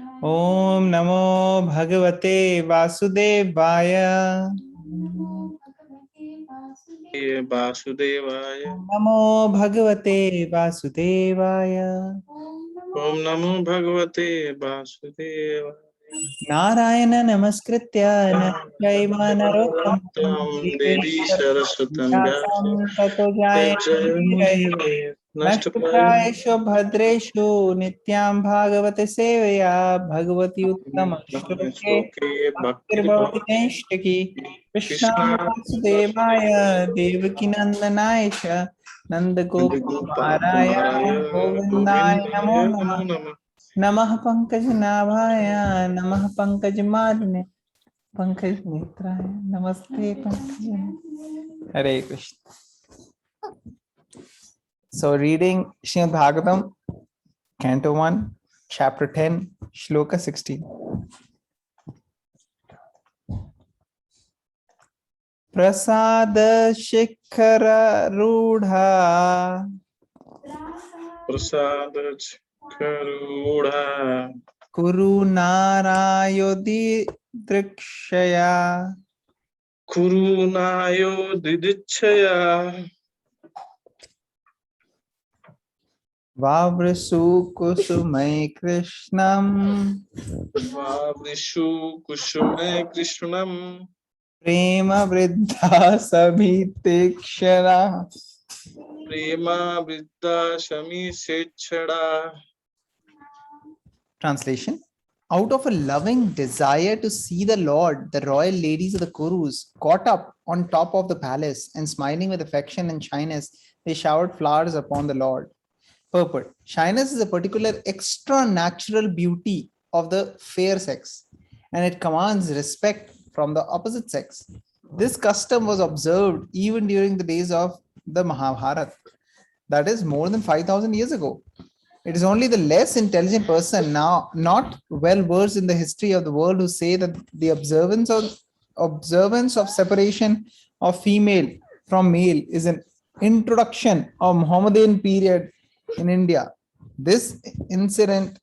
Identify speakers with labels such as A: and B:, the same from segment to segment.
A: ओम नमो भगवते वासुदेवाय।
B: वासुदेवाय।
A: ओम नमो भगवते वासुदेवाय।
B: ओम नमो भगवते वासुदेवाय।
A: नारायण नमस्कृत्य नरं चैव नरोत्तमं
B: देवी
A: देवीं
B: सरस्वतं
A: व्यासं ततो जयमुदीरये। नष्टप्रायेषु भद्रेषु नित्यां भागवत सेवया भगवती उत्तम श्लोके
B: श्लोके
A: भक्तिर्भवति नैष्टिकी। कृष्णाय
B: कृष्णा
A: वासुदेवाय देवकी नंदनाय च नंदगोपकुमाराय
B: गोपकुमाराय
A: गोविन्दाय नमो
B: गोविन्दाय नमो
A: नमः।
B: नमः।
A: नमः पंकजनाभाय नमः पंकजमालिने पंकज नेत्राय नमस्ते पंकज। हरे Krishna. So reading Srimad Bhagavatam, Canto 1, Chapter 10, Shloka 16. प्रसाद शिखर रूढ़ा
B: प्रसाद करुणा
A: कुरु नारायोदि दृक्षया
B: कुरुणायो दिदिच्छया
A: वावृसु कुसुमय कृष्णम
B: वावृषु कुसुमे कृष्णम्
A: प्रेम वृद्धा समीतेक्षरा.
B: प्रेमावृद्धा शमीशेक्षणा।
A: Translation. Out of a loving desire to see the Lord, the royal ladies of the Kurus caught up on top of the palace and smiling with affection and shyness, they showered flowers upon the Lord. Purport. Shyness is a particular extra natural beauty of the fair sex, and it commands respect from the opposite sex. This custom was observed even during the days of the Mahabharata, that is more than 5,000 years ago. It is only the less intelligent person now not well versed in the history of the world who say that the observance of separation of female from male is an introduction of Mohammedan period in India. This incident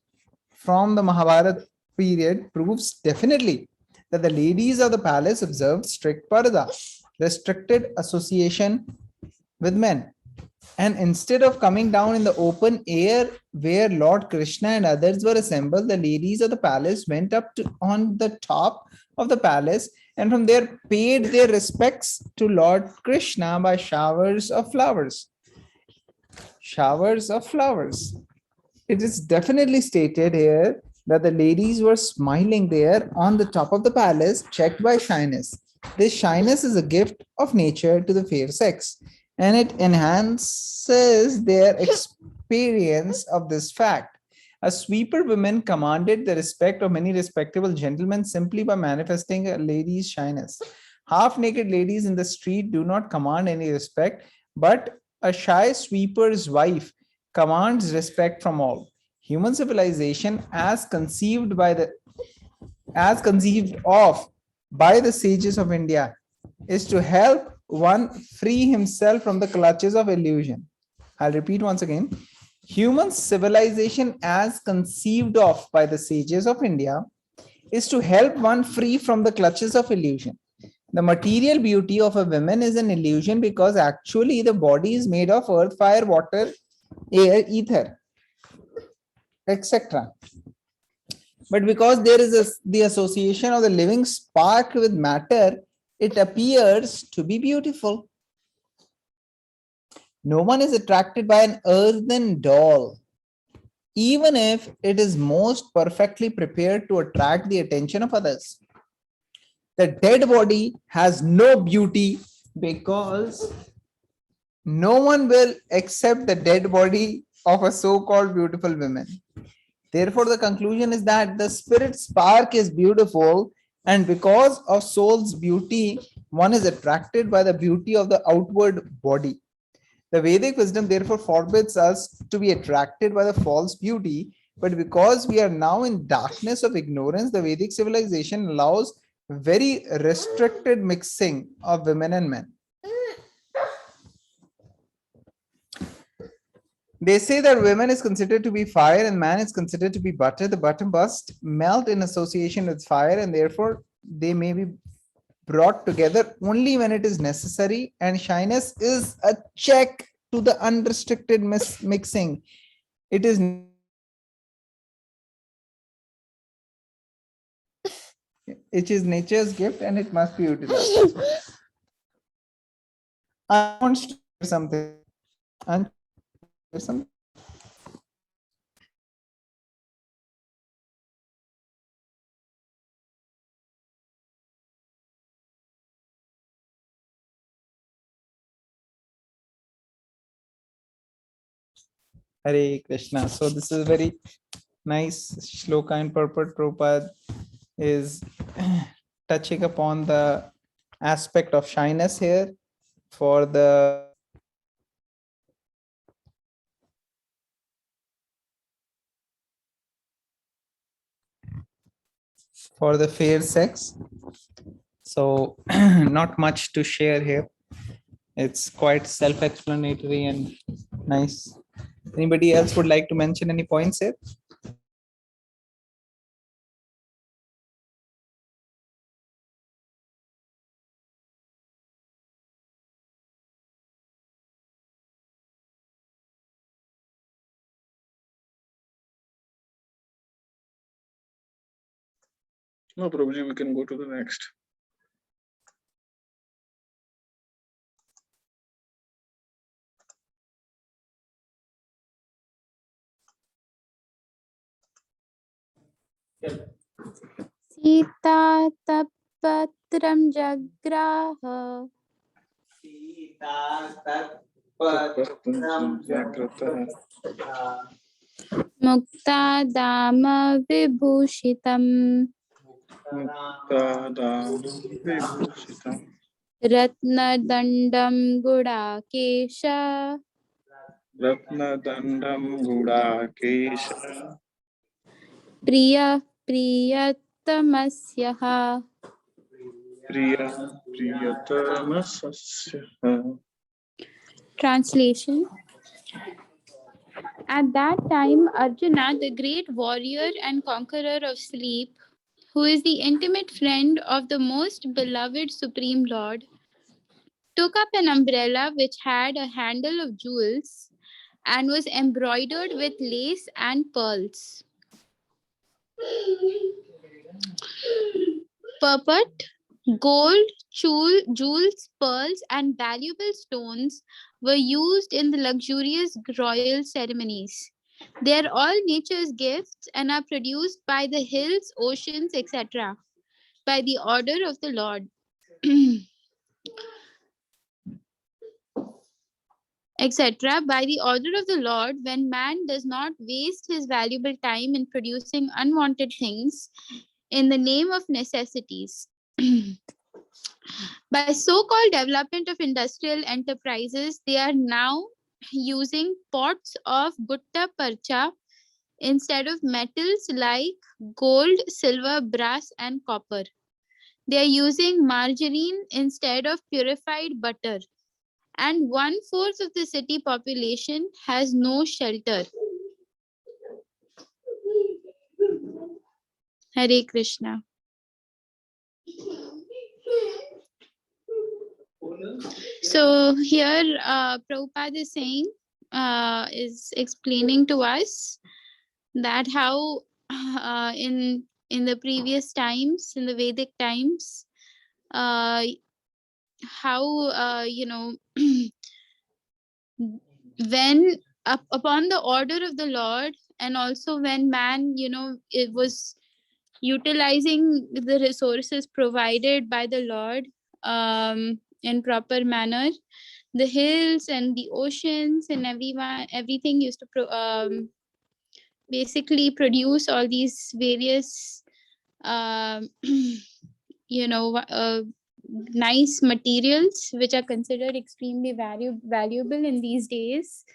A: from the Mahabharata period proves definitely that the ladies of the palace observed strict parda, restricted association with men. And instead of coming down in the open air where Lord Krishna and others were assembled, the ladies of the palace went up to, on the top of the palace and from there paid their respects to Lord Krishna by showers of flowers. Showers of flowers. It is definitely stated here that the ladies were smiling there on the top of the palace, checked by shyness. This shyness is a gift of nature to the fair sex, and it enhances their experience of this fact. A sweeper woman commanded the respect of many respectable gentlemen simply by manifesting a lady's shyness. Half naked ladies in the street do not command any respect, but a shy sweeper's wife commands respect from all. Human civilization, as conceived of by the sages of India, is to help one free himself from the clutches of illusion. I'll repeat once again. Human civilization, as conceived of by the sages of India, is to help one free from the clutches of illusion. The material beauty of a woman is an illusion because actually the body is made of earth, fire, water, air, ether, etc. But because there is the association of the living spark with matter, it appears to be beautiful. No one is attracted by an earthen doll, even if it is most perfectly prepared to attract the attention of others. The dead body has no beauty because no one will accept the dead body of a so-called beautiful woman. Therefore, the conclusion is that the spirit spark is beautiful, and because of soul's beauty, one is attracted by the beauty of the outward body. The Vedic wisdom therefore forbids us to be attracted by the false beauty, but because we are now in darkness of ignorance, the Vedic civilization allows very restricted mixing of women and men. They say that women is considered to be fire and man is considered to be butter. The butter must melt in association with fire, and therefore they may be brought together only when it is necessary. And shyness is a check to the unrestricted mixing. It is nature's gift and it must be utilized. I want to share something. And something. Hare Krishna. So this is very nice shloka and purport. Prabhupada is touching upon the aspect of shyness here for the fair sex. So not much to share here. It's quite self-explanatory and nice. Anybody else would like to mention any points here?
B: No, Prabhuji, we can go to the next.
C: Sita तत्पत्रं जग्राह मुक्ता दाम विभूषितम् रत्नदण्डं गुडाकेश
B: रत्नदण्डं गुडाकेश
C: प्रिय प्रियतमस्यः
B: प्रियतमस्य.
C: Translation. At that time, Arjuna, the great warrior and conqueror of sleep, who is the intimate friend of the most beloved Supreme Lord, took up an umbrella which had a handle of jewels and was embroidered with lace and pearls. Purport: gold, jewels, pearls, and valuable stones were used in the luxurious royal ceremonies. They are all nature's gifts and are produced by the hills, oceans, etc., by the order of the Lord. etc. By the order of the Lord, when man does not waste his valuable time in producing unwanted things in the name of necessities. By so-called development of industrial enterprises, they are now using pots of gutta parcha instead of metals like gold, silver, brass, and copper. They are using margarine instead of purified butter. And 1/4 of the city population has no shelter. Hare Krishna. So here Prabhupada is saying, is explaining to us that how in the previous times, in the Vedic times, how when upon the order of the Lord, and also when man it was utilizing the resources provided by the Lord in proper manner, the hills and the oceans and everything used to basically produce all these various nice materials which are considered extremely valuable in these days.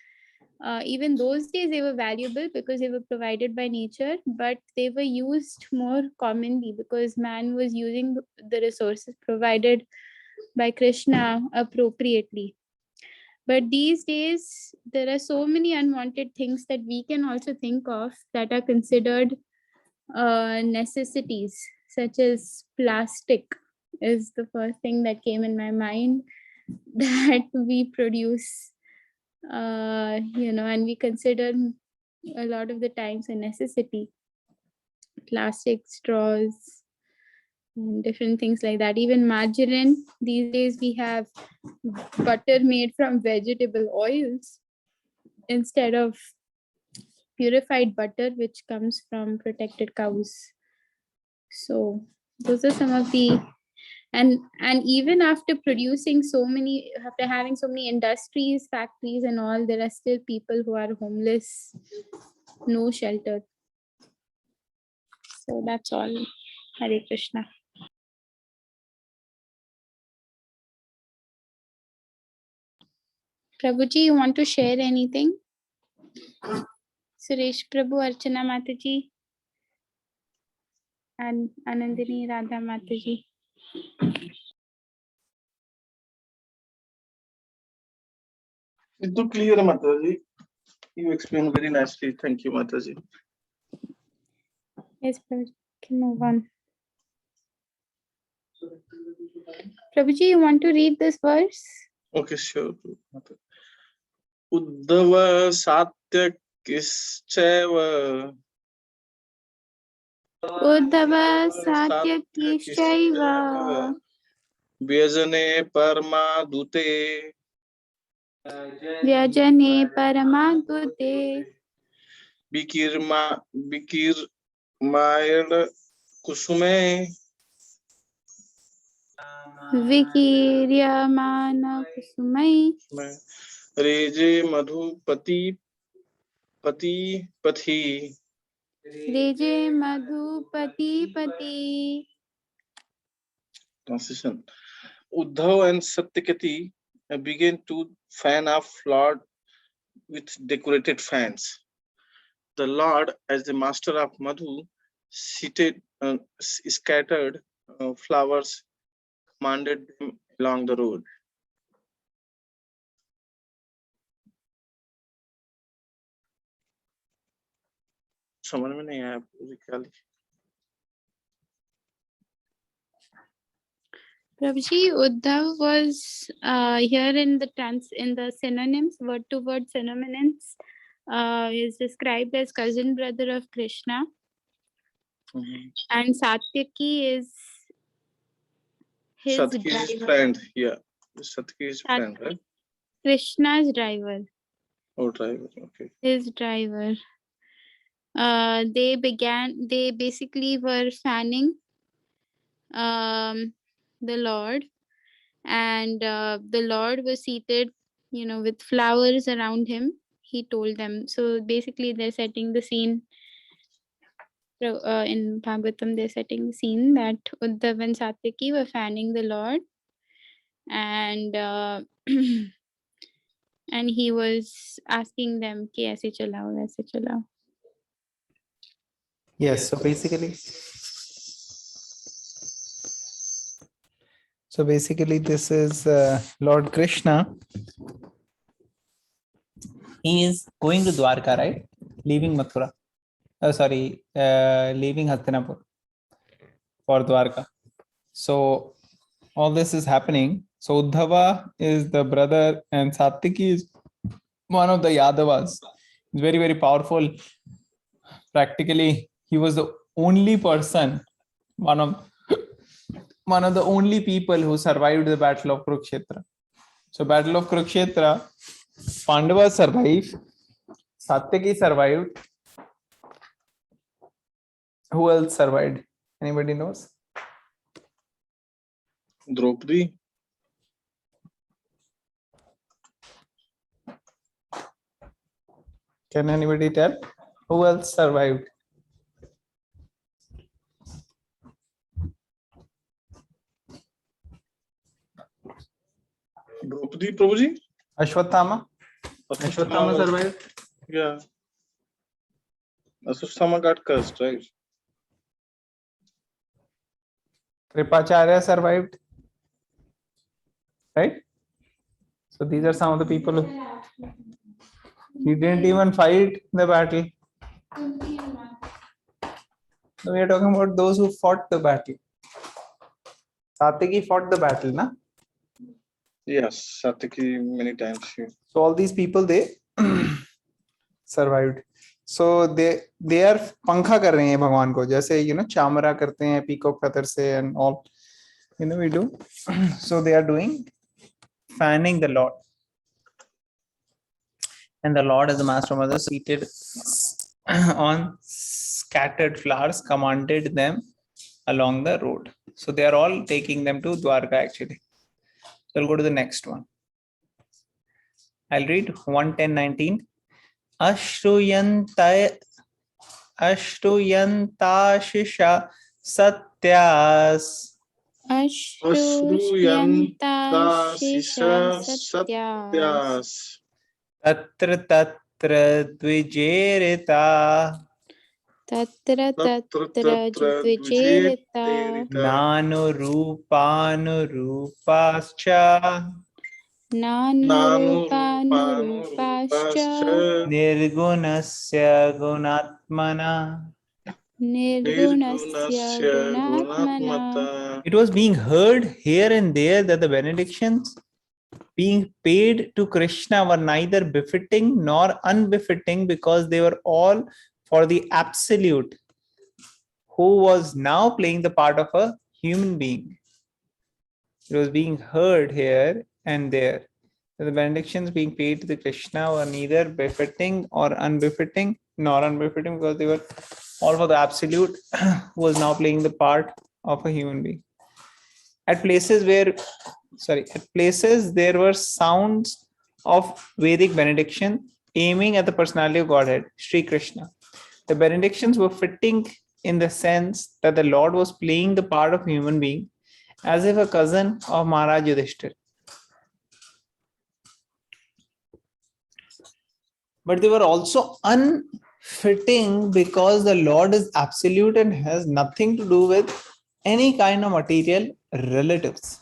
C: Even those days they were valuable because they were provided by nature, but they were used more commonly because man was using the resources provided by Krishna appropriately. But these days, there are so many unwanted things that we can also think of that are considered necessities, such as plastic is the first thing that came in my mind that we produce, and we consider a lot of the times a necessity. Plastic straws and different things like that. Even margarine, these days we have butter made from vegetable oils instead of purified butter, which comes from protected cows. So those are some of the, and even after producing so many, after having so many industries, factories and all, there are still people who are homeless, no shelter. So that's all. Hare Krishna. Prabhuji, you want to share anything? Suresh Prabhu, Archana Mataji, and Anandini Radha Mataji.
B: It's too clear, Mataji. You explained very nicely. Thank you, Mataji.
C: Yes, Prabhuji, can move on. Prabhuji, you want to read this verse?
B: Okay, sure. Mataji. Uddhava Satyakishchaiva
C: Uddhava Satyakishchaiva
B: Vyajane Paramadute
C: Vyajane Paramadute
B: Vikirmayala Kusume
C: Vikiryamana Kusumai
B: Reje Madhupati Pati Pathi.
C: Reje Madhupati Pati.
B: Transition. Uddhav and Satyakati began to fan off Lord with decorated fans. The Lord, as the master of Madhu, scattered flowers, commanded them along the road. समझ में नहीं आया पूरी ख्याल।
C: Prabhuji, Uddhav was here in the synonyms, word to word synonyms, is described as cousin brother of Krishna, and Satyaki is his
B: Satyaki's
C: driver.
B: friend, yeah. Satyaki's friend, right?
C: Krishna's driver.
B: Oh, driver, okay.
C: His driver. They basically were fanning the Lord, and the Lord was seated, with flowers around him. He told them. So basically, they're setting the scene. In Bhagavatam, they're setting the scene that Uddhav and Satyaki were fanning the Lord, and and he was asking them, "Ki aise chalao, aise chalao."
A: Yes, so basically this is Lord Krishna. He is going to Dwarka, right? Leaving Mathura. Leaving Hastinapur for Dwarka. So all this is happening. So Uddhava is the brother and Satyaki is one of the Yadavas. He's very, very powerful. Practically, he was the only person, one of the only people who survived the Battle of Kurukshetra. So Battle of Kurukshetra, Pandavas survived, Satyaki survived. Who else survived? Anybody knows?
B: Draupadi.
A: Can anybody tell? Who else survived?
B: Draupadi, Prabhuji?
A: Ashwatthama? Ashwatthama survived?
B: Yeah. Ashwatthama got cursed, right?
A: Kripacharya survived? Right? So these are some of the people who didn't even fight the battle. We are talking about those who fought the battle. Satyaki fought the battle, na?
B: Yes, Satyaki many times.
A: So all these people, they survived. So they are पंखा कर रहे हैं भगवान को, जैसे चामरा करते हैं peacock feather से and all, we do. So they are doing fanning the Lord, and the Lord as the master mother seated on scattered flowers commanded them along the road. So they are all taking them to Dwarka actually. So I'll go to the next one. I'll read 1:10:19. Ashruyantashisha satyas.
C: Ashruyantashisha satyas.
A: Tatra dvijerita.
C: Tatra dvijerita.
A: Nanurupascha.
C: Nanurupascha.
A: Nirgunasya gunatmana.
C: Nirgunasya gunatmana.
A: It was being heard here and there that the benedictions being paid to Krishna were neither befitting nor unbefitting, because they were all for the absolute, who was now playing the part of a human being. It was being heard here and there that the benedictions being paid to the Krishna were neither befitting or unbefitting, nor unbefitting, because they were all for the absolute, who was now playing the part of a human being. At places there were sounds of Vedic benediction aiming at the personality of Godhead, Sri Krishna. The benedictions were fitting in the sense that the Lord was playing the part of a human being, as if a cousin of Maharaj Yudhishthir. But they were also unfitting because the Lord is absolute and has nothing to do with any kind of material relatives.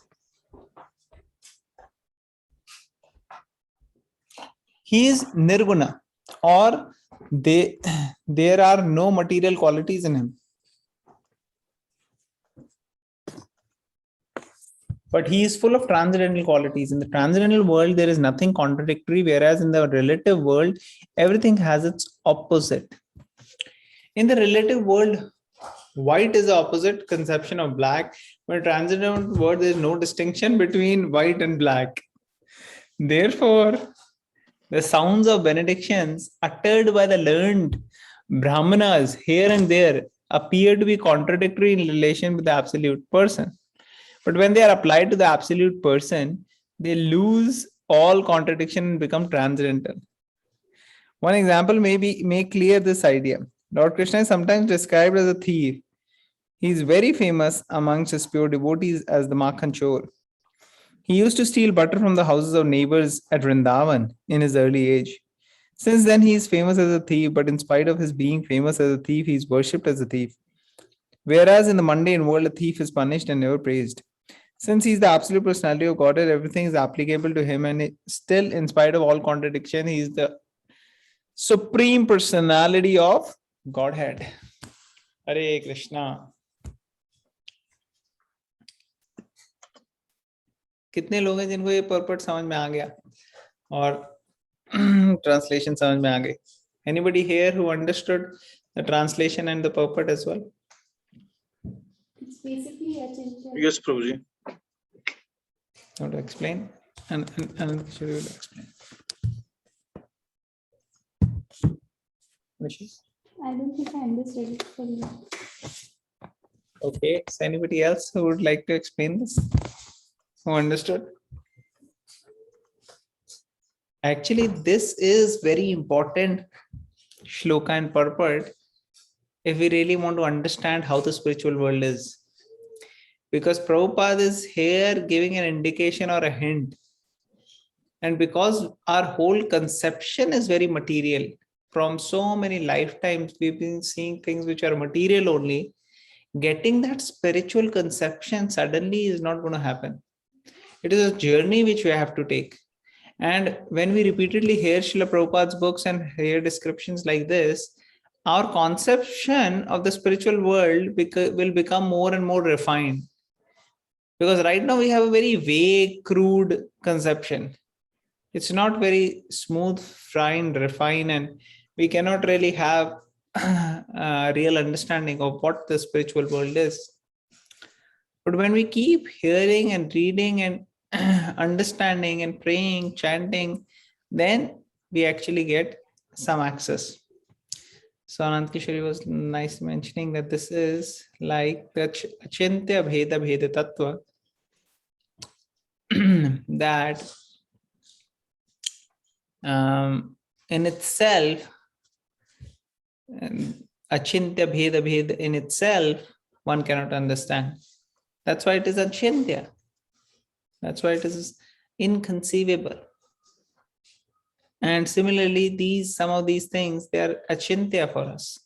A: He is nirguna, or there are no material qualities in him. But he is full of transcendental qualities. In the transcendental world, there is nothing contradictory, whereas in the relative world, everything has its opposite. In the relative world, white is the opposite conception of black, but in the transcendental world, there is no distinction between white and black. Therefore, the sounds of benedictions uttered by the learned Brahmanas here and there appear to be contradictory in relation with the absolute person. But when they are applied to the absolute person, they lose all contradiction and become transcendental. One example may clear this idea. Lord Krishna is sometimes described as a thief. He is very famous amongst his pure devotees as the Makhan Chor. He used to steal butter from the houses of neighbors at Vrindavan in his early age. Since then, he is famous as a thief, but in spite of his being famous as a thief, he is worshipped as a thief. Whereas in the mundane world, a thief is punished and never praised. Since he is the absolute personality of Godhead, everything is applicable to him, and still, in spite of all contradiction, he is the supreme personality of Godhead. Hare Krishna. कितने लोग हैं जिनको ये पर्पट समझ में आ गया और translation समझ में आ गई? Anybody here who understood the translation and the purport as well?
D: It's basically
B: Yes, Prabhuji.
A: Want to explain? And should you explain? Wishes?
D: I don't think I understood it fully.
A: Okay. Is anybody else who would like to explain this? Who understood? Actually, this is very important shloka and purport if we really want to understand how the spiritual world is. Because Prabhupada is here giving an indication or a hint. And because our whole conception is very material, from so many lifetimes, we've been seeing things which are material only. Getting that spiritual conception suddenly is not going to happen. It is a journey which we have to take. And when we repeatedly hear Srila Prabhupada's books and hear descriptions like this, our conception of the spiritual world will become more and more refined. Because right now we have a very vague, crude conception. It's not very smooth, fine, refined, and we cannot really have a real understanding of what the spiritual world is. But when we keep hearing and reading and understanding and praying, chanting, then we actually get some access. So Anand Kishori was nice mentioning that this is like the Achintya Bheda Bheda Tattva, that in itself, Achintya Bheda Bheda in itself, one cannot understand. That's why it is Achintya. That's why it is inconceivable. And similarly, some of these things, they are Achintya for us.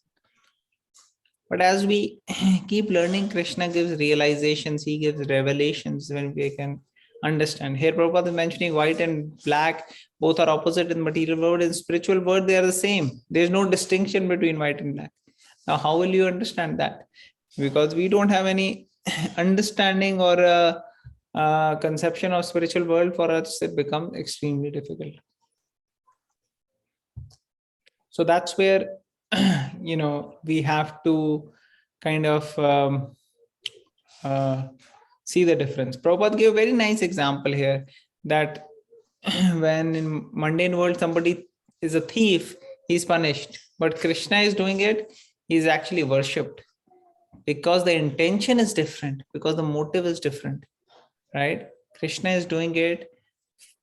A: But as we keep learning, Krishna gives realizations, he gives revelations when we can understand. Here Prabhupada is mentioning white and black, both are opposite in material world. In spiritual world, they are the same. There is no distinction between white and black. Now, how will you understand that? Because we don't have any understanding or a conception of spiritual world. For us, it becomes extremely difficult. So that's where, we have to kind of see the difference. Prabhupada gave a very nice example here that when in mundane world somebody is a thief, he's punished. But Krishna is doing it, he's actually worshipped. Because the intention is different, because the motive is different, right? Krishna is doing it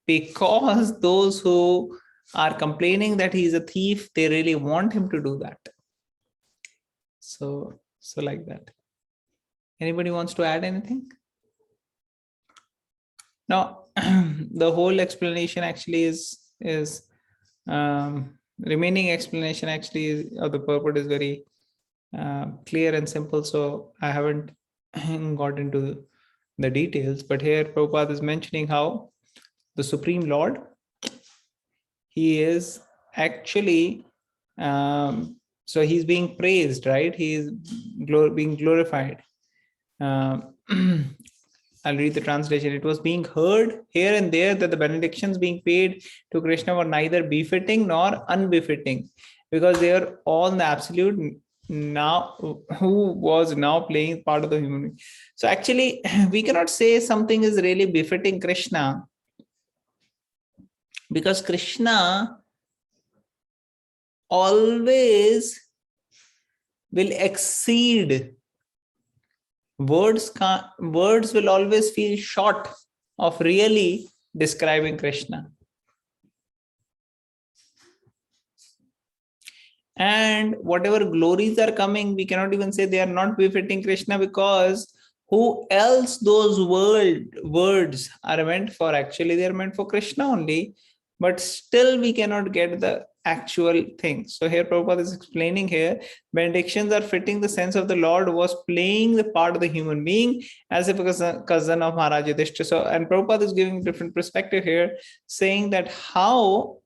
A: because those who are complaining that he's a thief, they really want him to do that. So like that. Anybody wants to add anything? Now, the whole explanation actually is remaining explanation actually of the purport is very clear and simple. So I haven't got into the details, but here Prabhupada is mentioning how the Supreme Lord, he is actually, so he's being praised, right? He is being glorified. I'll read the translation. It was being heard here and there that the benedictions being paid to Krishna were neither befitting nor unbefitting, because they are all in the absolute now, who was now playing part of the human being. So actually, we cannot say something is really befitting Krishna, because Krishna always will exceed. Words will always feel short of really describing Krishna. And whatever glories are coming, we cannot even say they are not befitting Krishna, because who else those words are meant for? Actually, they are meant for Krishna only, but still we cannot get the actual thing. So here Prabhupada is explaining here, benedictions are fitting the sense of the Lord was playing the part of the human being as if a cousin of Maharaj Yudhishthira. So, and Prabhupada is giving different perspective here, saying that how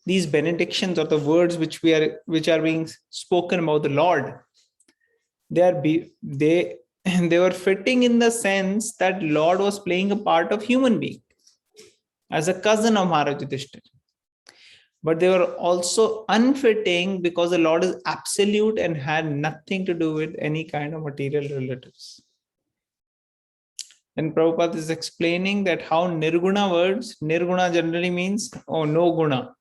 A: these benedictions, or the words which are being spoken about the Lord, they were fitting in the sense that Lord was playing a part of human being as a cousin of Maharaj Yudhishthira. But they were also unfitting because the Lord is absolute and had nothing to do with any kind of material relatives. And Prabhupada is explaining that how nirguna words, nirguna generally means no guna.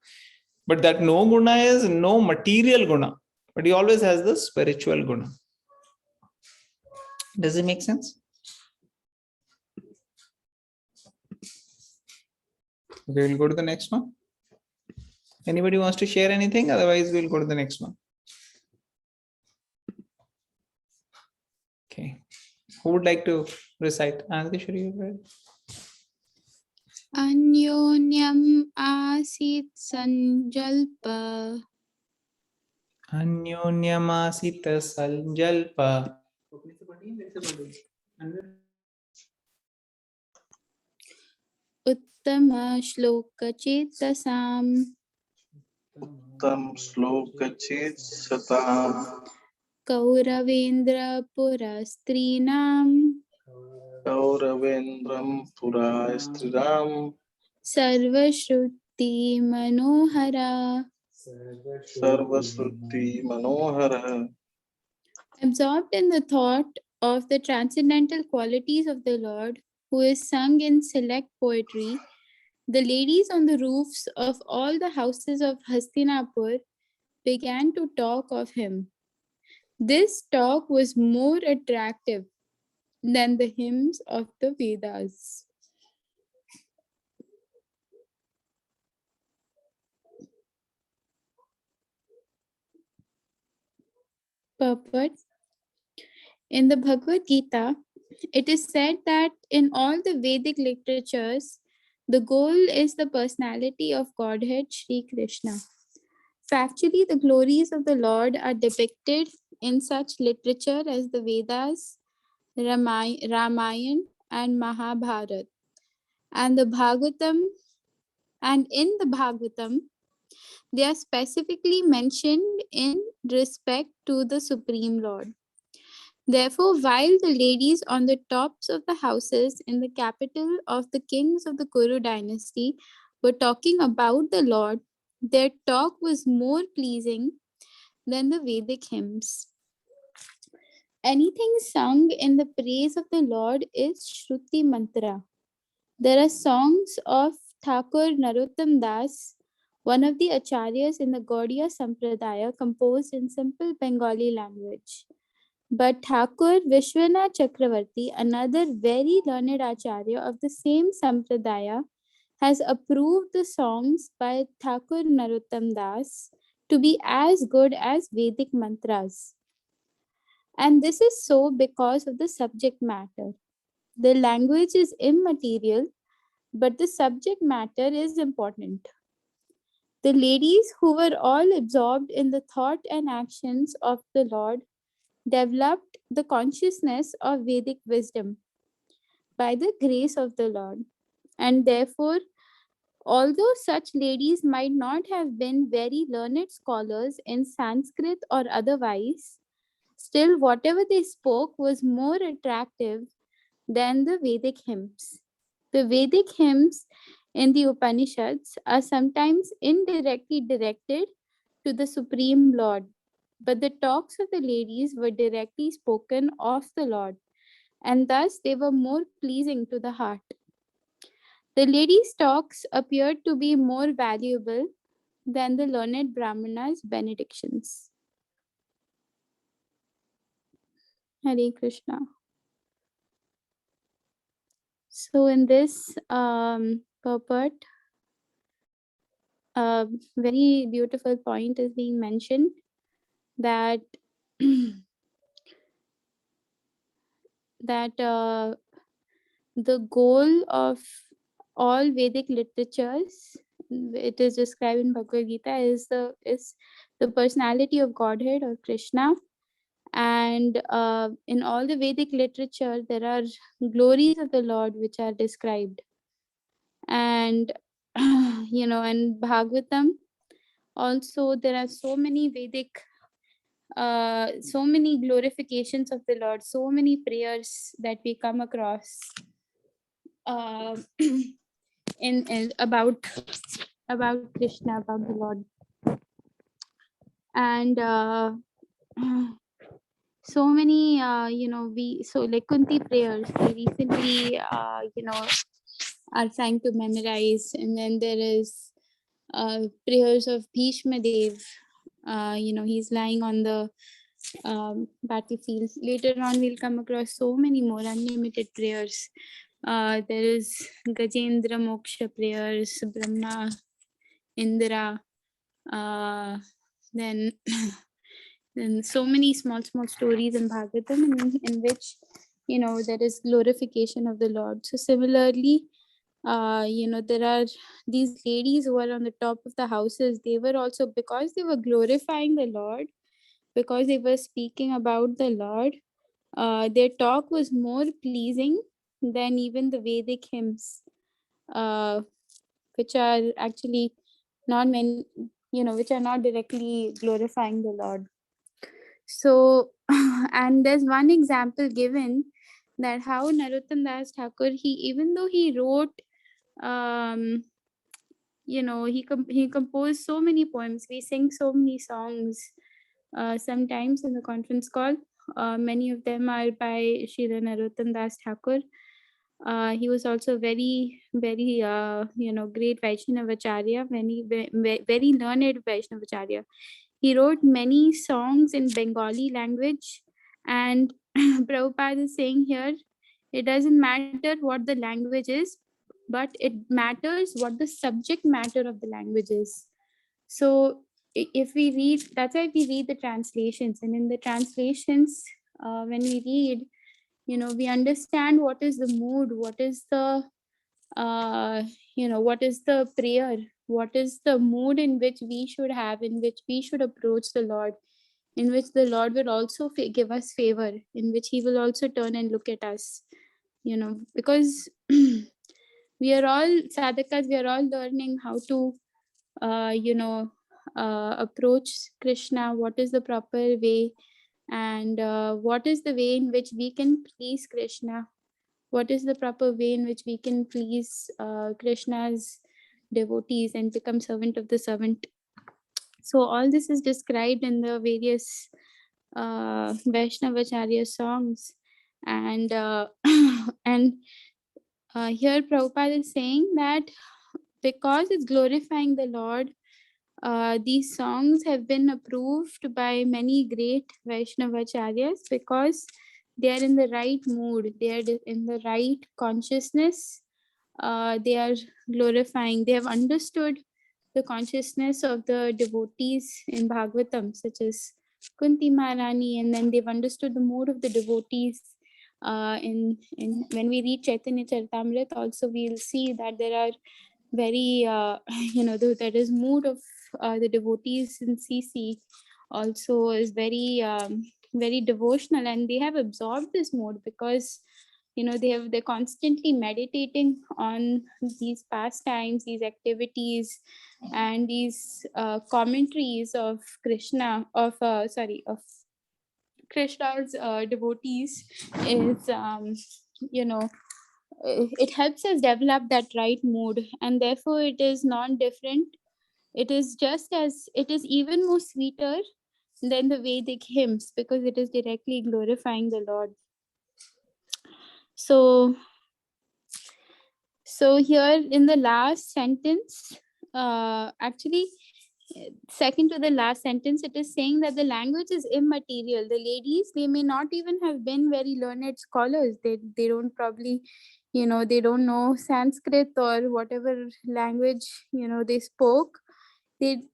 A: But that no guna is no material guna, but he always has the spiritual guna. Does it make sense? Okay, we'll go to the next one. Anybody wants to share anything? Otherwise, we'll go to the next one. Okay. Who would like to recite? Anandeshwari,
C: Anyonyam asit sanjalpa.
A: Anyonyamasita sanjalpa.
C: Uttama shloka chetasam
B: Tam Sloka Chit Satam
C: Kauravendra purastrinam
B: Kauravendram Pura Striram
C: Sarvashruti manohara.
B: Sarvasruti Manohara.
C: Absorbed in the thought of the transcendental qualities of the Lord, who is sung in select poetry, the ladies on the roofs of all the houses of Hastinapur began to talk of him. This talk was more attractive than the hymns of the Vedas. Purport. In the Bhagavad Gita, it is said that in all the Vedic literatures, the goal is the personality of Godhead Sri Krishna. Factually, the glories of the Lord are depicted in such literature as the Vedas, Ramayana, and Mahabharata. And the Bhagavatam, and in the Bhagavatam, they are specifically mentioned in respect to the Supreme Lord. Therefore, while the ladies on the tops of the houses in the capital of the kings of the Kuru dynasty were talking about the Lord, their talk was more pleasing than the Vedic hymns. Anything sung in the praise of the Lord is Shruti Mantra. There are songs of Thakur Narottam Das, one of the acharyas in the Gaudiya Sampradaya, composed in simple Bengali language. But Thakur Vishwanath Chakravarti, another very learned acharya of the same Sampradaya, has approved the songs by Thakur Narottam Das to be as good as Vedic mantras. And this is so because of the subject matter. The language is immaterial, but the subject matter is important. The ladies, who were all absorbed in the thought and actions of the Lord, developed the consciousness of Vedic wisdom by the grace of the Lord. And therefore, although such ladies might not have been very learned scholars in Sanskrit or otherwise, still whatever they spoke was more attractive than the Vedic hymns. The Vedic hymns in the Upanishads are sometimes indirectly directed to the Supreme Lord, but the talks of the ladies were directly spoken of the Lord, and thus they were more pleasing to the heart. The ladies' talks appeared to be more valuable than the learned Brahmana's benedictions. Hare Krishna. So in this purport, a very beautiful point is being mentioned that that the goal of all Vedic literatures, it is described in Bhagavad Gita, is the personality of Godhead or Krishna. And in all the Vedic literature, there are glories of the Lord which are described. And in Bhagavatam also there are so many Vedic, so many glorifications of the Lord, so many prayers that we come across in about Krishna, about the Lord. And so many like Kunti prayers we recently are trying to memorize. And then there is prayers of Bhishma Dev. He's lying on the battlefield. Later on we'll come across so many more unlimited prayers. There is Gajendra Moksha prayers, Brahma, Indra, then then so many small stories in Bhagavatam in which there is glorification of the Lord. So similarly, there are these ladies who are on the top of the houses. They were also, because they were glorifying the Lord, because they were speaking about the Lord, their talk was more pleasing than even the Vedic hymns. uh, which are actually not many, which are not directly glorifying the Lord. So, and there's one example given that how Narottam Das Thakur, even though he wrote, he composed so many poems. We sing so many songs sometimes in the conference call. Many of them are by Srila Narottam Das Thakur. He was also very, very, great Vaishnavacharya, very learned Vaishnavacharya. He wrote many songs in Bengali language, and Prabhupada is saying here, it doesn't matter what the language is, but it matters what the subject matter of the language is. So if we read, that's why we read the translations, and in the translations, when we read, we understand what is the mood, what is the what is the prayer, what is the mood in which we should have, in which we should approach the Lord, in which the Lord will also give us favor, in which he will also turn and look at us, because we are all sadhakas, we are all learning how to approach Krishna, what is the proper way, and what is the way in which we can please Krishna, what is the proper way in which we can please Krishna's devotees and become servant of the servant. So all this is described in the various Vaishnavacharya songs, and and here Prabhupada is saying that because it's glorifying the Lord, these songs have been approved by many great Vaishnavacharyas because they are in the right mood, they are in the right consciousness, they are glorifying, they have understood the consciousness of the devotees in Bhagavatam, such as Kunti Maharani, and then they've understood the mood of the devotees. In when we read Chaitanya Charitamrita, also we'll see that there are very there is mood of the devotees in CC also is very very devotional, and they have absorbed this mode because they're constantly meditating on these pastimes, these activities, and these commentaries of Krishna, of Krishna's devotees is it helps us develop that right mood, and therefore it is non-different. It is just as, it is even more sweeter than the Vedic hymns because it is directly glorifying the Lord. So here in the last sentence, actually second to the last sentence, it is saying that the language is immaterial. The ladies, they may not even have been very learned scholars. They don't probably, they don't know Sanskrit or whatever language, they spoke. It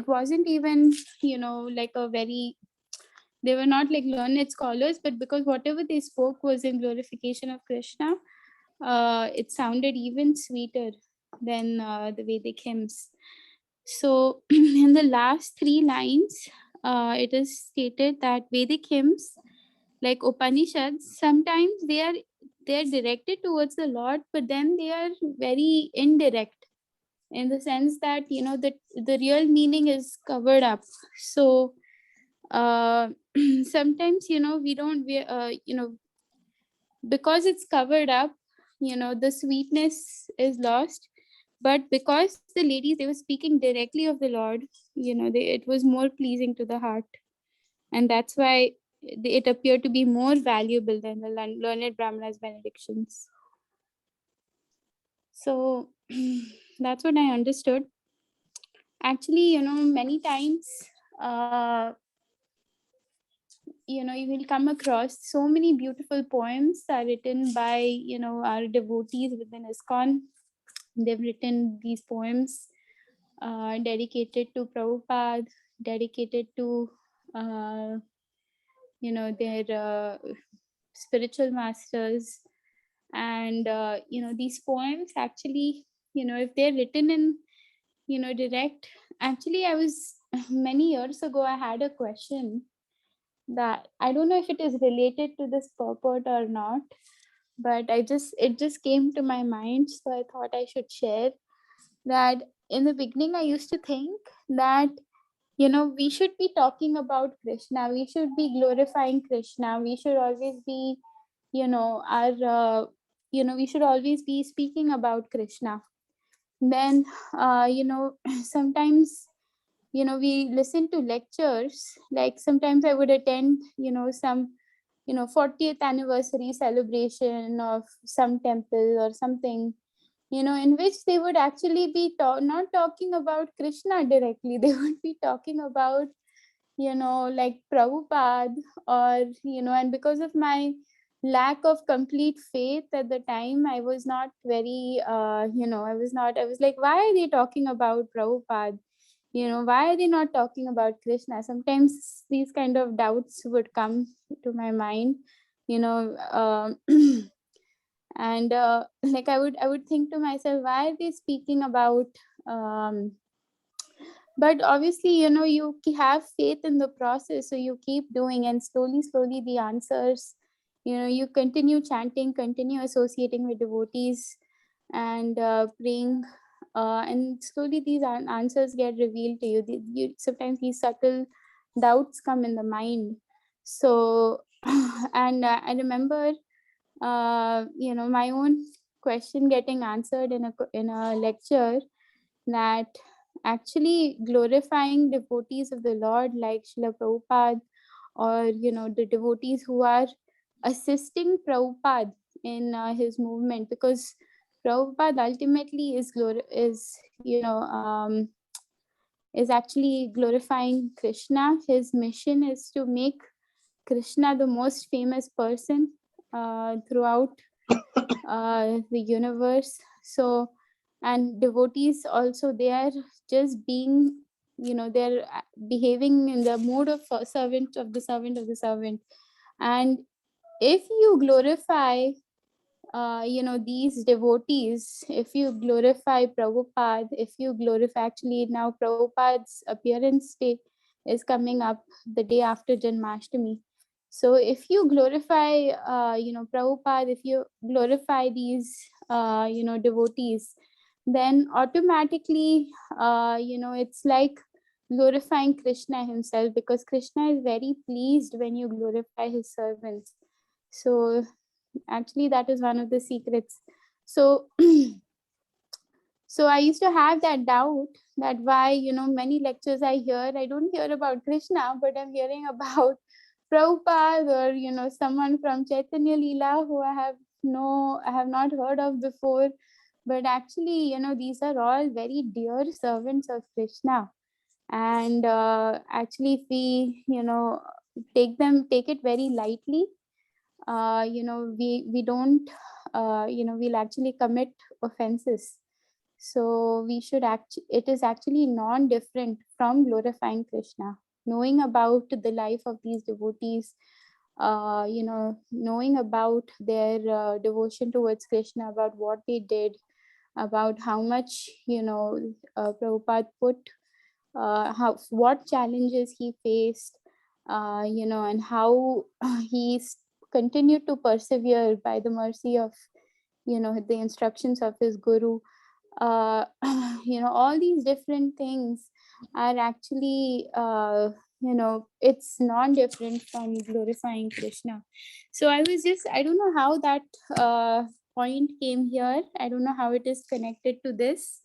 C: wasn't even, like a very, they were not like learned scholars, but because whatever they spoke was in glorification of Krishna, it sounded even sweeter than the Vedic hymns. So in the last 3 lines, it is stated that Vedic hymns, like Upanishads, sometimes they are directed towards the Lord, but then they are very indirect in the sense that the real meaning is covered up. So sometimes we don't because it's covered up, the sweetness is lost. But because the ladies, they were speaking directly of the Lord, it was more pleasing to the heart, and that's why it appeared to be more valuable than the learned Brahmana's benedictions. So that's what I understood. Actually, many times you will come across so many beautiful poems are written by our devotees within ISKCON. They've written these poems dedicated to Prabhupada, dedicated to their spiritual masters, and these poems actually, if they're written in direct. Actually, I was many years ago, I had a question that I don't know if it is related to this purport or not, but it just came to my mind, so I thought I should share that. In the beginning, I used to think that, we should be talking about Krishna, we should be glorifying Krishna, we should always be, we should always be speaking about Krishna. Then, sometimes, we listen to lectures, like sometimes I would attend, some 40th anniversary celebration of some temple or something, in which they would actually be not talking about Krishna directly. They would be talking about, like Prabhupada, or, and because of my lack of complete faith at the time, I was not very, I was like, why are they talking about Prabhupada? Why are they not talking about Krishna? Sometimes these kind of doubts would come to my mind, and like I would think to myself, why are they speaking about, um, but obviously, you have faith in the process, so you keep doing, and slowly the answers, you continue chanting, continue associating with devotees, and praying, and slowly these answers get revealed to you. Sometimes these subtle doubts come in the mind. So and I remember, my own question getting answered in a lecture, that actually glorifying devotees of the Lord like Srila Prabhupada, or the devotees who are assisting Prabhupada in his movement, because Prabhupada ultimately is actually glorifying Krishna. His mission is to make Krishna the most famous person throughout the universe. So, and devotees also, they are just being, they're behaving in the mood of a servant of the servant of the servant. And if you glorify, these devotees, if you glorify Prabhupada, if you glorify, actually now Prabhupada's appearance day is coming up the day after Janmashtami. So if you glorify, Prabhupada, if you glorify these, devotees, then automatically, it's like glorifying Krishna himself, because Krishna is very pleased when you glorify his servants. So actually that is one of the secrets. So so I used to have that doubt, that why, many lectures I hear, I don't hear about Krishna, but I'm hearing about Prabhupada, or someone from Chaitanya Leela who I have not heard of before. But actually, these are all very dear servants of Krishna. And actually, if we, take it very lightly, we don't, we'll actually commit offenses. So we should it is actually non-different from glorifying Krishna. Knowing about the life of these devotees, knowing about their devotion towards Krishna, about what they did, about how much, Prabhupada put, what challenges he faced, and how he continued to persevere by the mercy of, the instructions of his guru. All these different things are actually, it's non-different from glorifying Krishna. So I don't know how that point came here. I don't know how it is connected to this,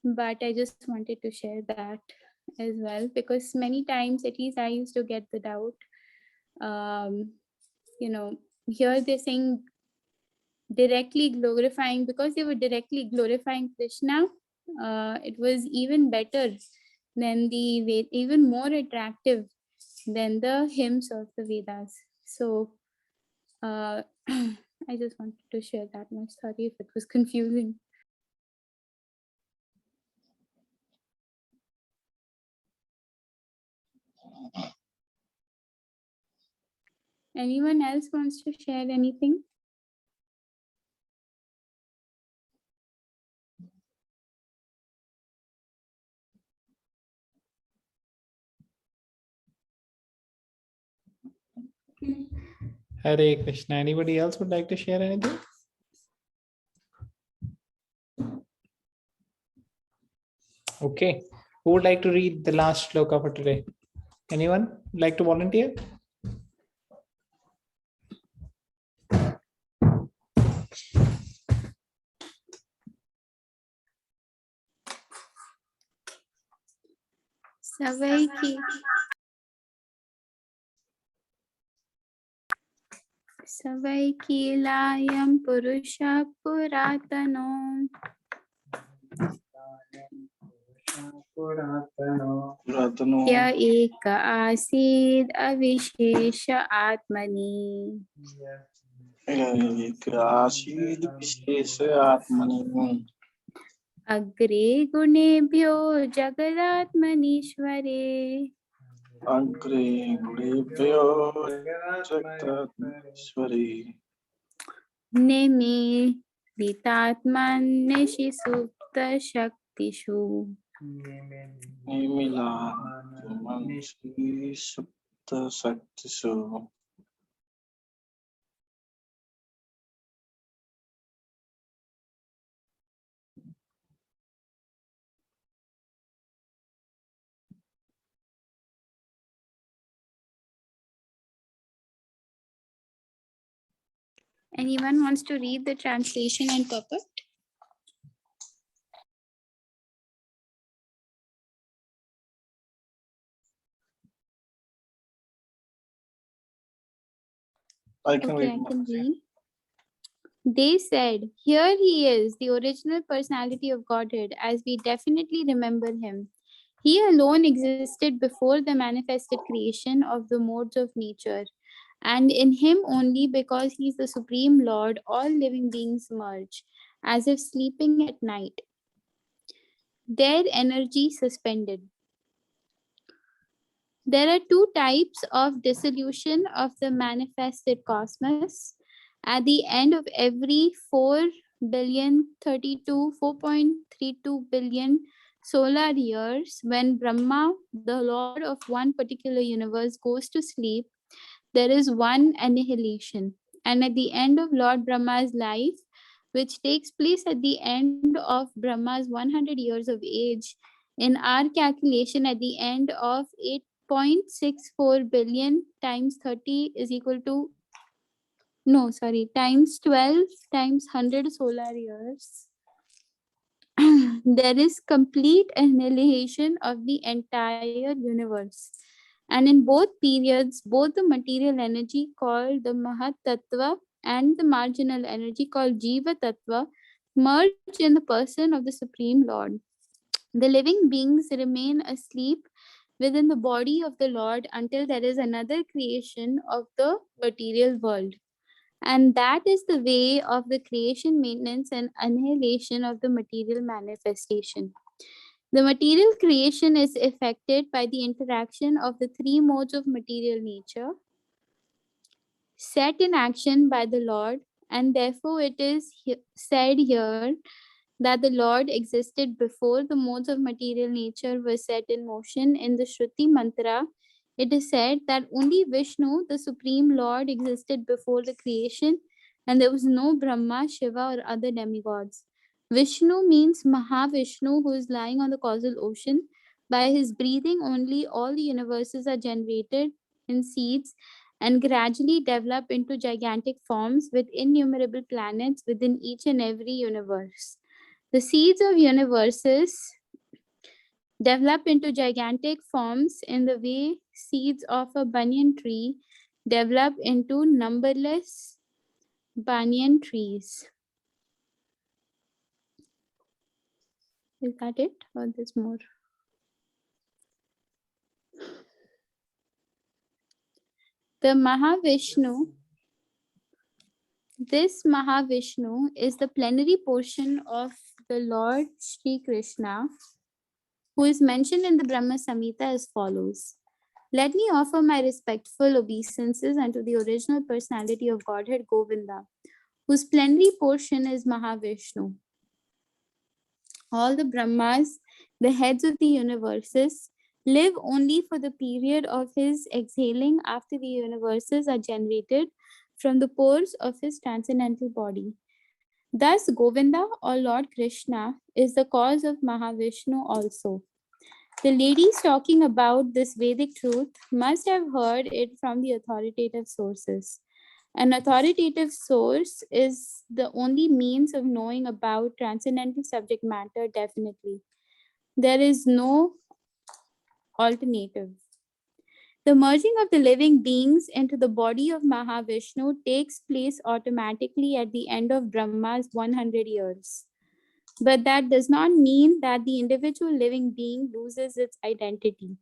C: but I just wanted to share that as well, because many times, at least I used to get the doubt, um, here they're saying directly glorifying, because they were directly glorifying Krishna. It was even better than even more attractive than the hymns of the Vedas. So I just wanted to share that much. Sorry if it was confusing. Anyone else wants to share anything?
A: Hare Krishna. Anybody else would like to share anything? Okay. Who would like to read the last shloka for today? Anyone like to volunteer?
C: Savaiki. Savaikilayam Purusha Puratano
B: Puratano
C: Ya Eka Asid Avishesha Atmani
B: Asid Vishesha Atmani
C: Agre Gunebhyo Jagadatmanishware
B: Agre Gurebhyo Jagtatmani
C: Neme Vitatman Nishi Supta Shaktishu
B: Nimila Mansi Supta Saktisu.
C: Anyone wants to read the translation and purport?
B: I can
C: Okay,
B: read.
C: I can read. They said, "Here he is, the original personality of Godhead, as we definitely remember him. He alone existed before the manifested creation of the modes of nature, and in him only, because he is the Supreme Lord, all living beings merge, as if sleeping at night, their energy suspended." There are two types of dissolution of the manifested cosmos. At the end of every 4.32 billion solar years, when Brahma, the Lord of one particular universe, goes to sleep, there is one annihilation. And at the end of Lord Brahma's life, which takes place at the end of Brahma's 100 years of age, in our calculation, at the end of 8.64 billion times 30 is equal to, no, sorry, times 12 times 100 solar years. There is complete annihilation of the entire universe. And in both periods, both the material energy called the Mahat Tattva and the marginal energy called Jiva Tattva merge in the person of the Supreme Lord. The living beings remain asleep within the body of the Lord until there is another creation of the material world. And that is the way of the creation, maintenance, and annihilation of the material manifestation. The material creation is affected by the interaction of the three modes of material nature set in action by the Lord, and therefore it is said here that the Lord existed before the modes of material nature were set in motion. In the Shruti mantra, it is said that only Vishnu, the Supreme Lord, existed before the creation, and there was no Brahma, Shiva, or other demigods. Vishnu means Mahavishnu, who is lying on the causal ocean. By his breathing only, all the universes are generated in seeds and gradually develop into gigantic forms with innumerable planets within each and every universe. The seeds of universes develop into gigantic forms in the way seeds of a banyan tree develop into numberless banyan trees. Is that it? Or there's more? The Mahavishnu, this Mahavishnu is the plenary portion of the Lord Shri Krishna, who is mentioned in the Brahma Samhita as follows. Let me offer my respectful obeisances unto the original personality of Godhead Govinda, whose plenary portion is Mahavishnu. All the Brahmas, the heads of the universes, live only for the period of his exhaling after the universes are generated from the pores of his transcendental body. Thus, Govinda or Lord Krishna is the cause of Mahavishnu also. The ladies talking about this Vedic truth must have heard it from the authoritative sources. An authoritative source is the only means of knowing about transcendental subject matter definitely. There is no alternative. The merging of the living beings into the body of Mahavishnu takes place automatically at the end of Brahma's 100 years. But that does not mean that the individual living being loses its identity.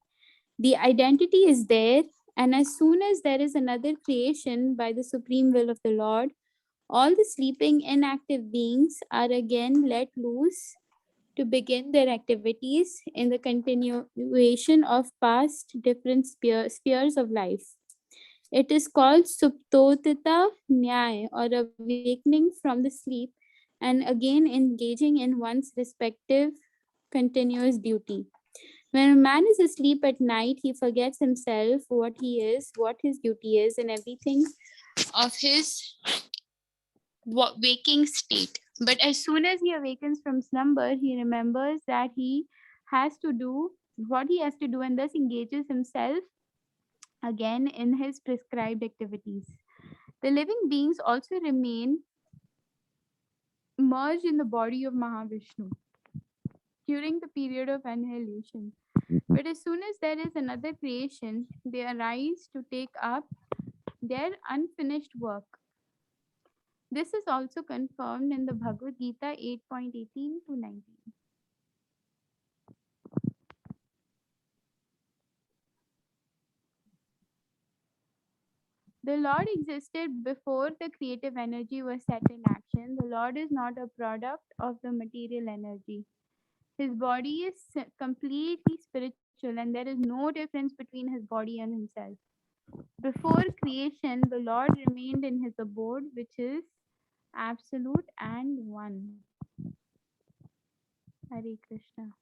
C: The identity is there, and as soon as there is another creation by the supreme will of the Lord, all the sleeping inactive beings are again let loose to begin their activities in the continuation of past different spheres of life. It is called Suptotita Nyaya, or awakening from the sleep and again engaging in one's respective continuous duty. When a man is asleep at night, he forgets himself, what he is, what his duty is, and everything of his waking state. But as soon as he awakens from slumber, he remembers that he has to do what he has to do and thus engages himself again in his prescribed activities. The living beings also remain merged in the body of Mahavishnu during the period of annihilation. But as soon as there is another creation, they arise to take up their unfinished work. This is also confirmed in the Bhagavad Gita 8.18 to 19. The Lord existed before the creative energy was set in action. The Lord is not a product of the material energy. His body is completely spiritual, and there is no difference between his body and himself. Before creation, the Lord remained in his abode, which is absolute and one. Hare Krishna.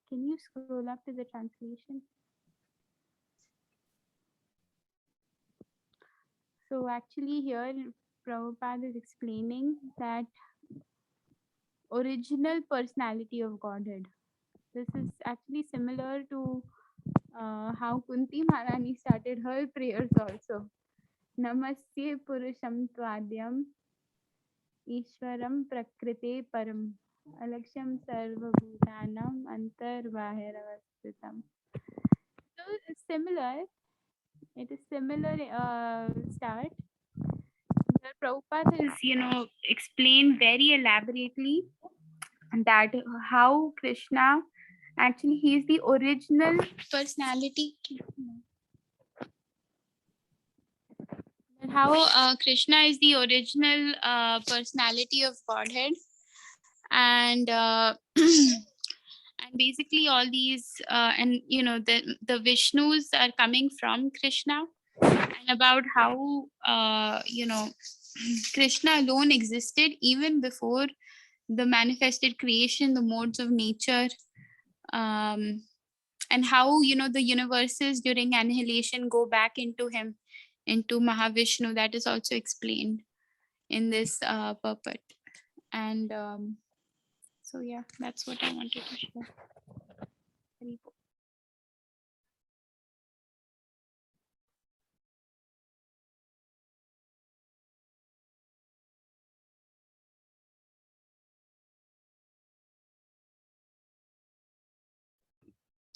C: Can you scroll up to the translation? So actually here Prabhupada is explaining that original personality of Godhead. This is actually similar to how Kunti Maharani started her prayers also. Namaste Purusham Tvadyam Ishwaram Prakrite Param Alaksham Sarva Bhutanam Antarbahiravastitam. So it's similar. It is similar start. The Prabhupada is, explained very elaborately that how Krishna actually he is the original personality. That how Krishna is the original personality of Godhead, and and basically all these and the Vishnus are coming from Krishna, and about how Krishna alone existed even before the manifested creation, the modes of nature, and how the universes during annihilation go back into him, into Mahavishnu. That is also explained in this purport. And so yeah, that's what I wanted to share. Hari Bol.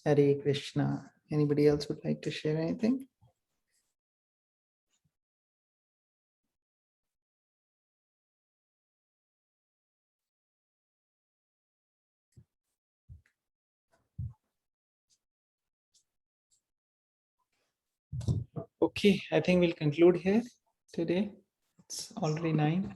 A: Hare Krishna. Anybody else would like to share anything? Okay, I think we'll conclude here today. It's already 9.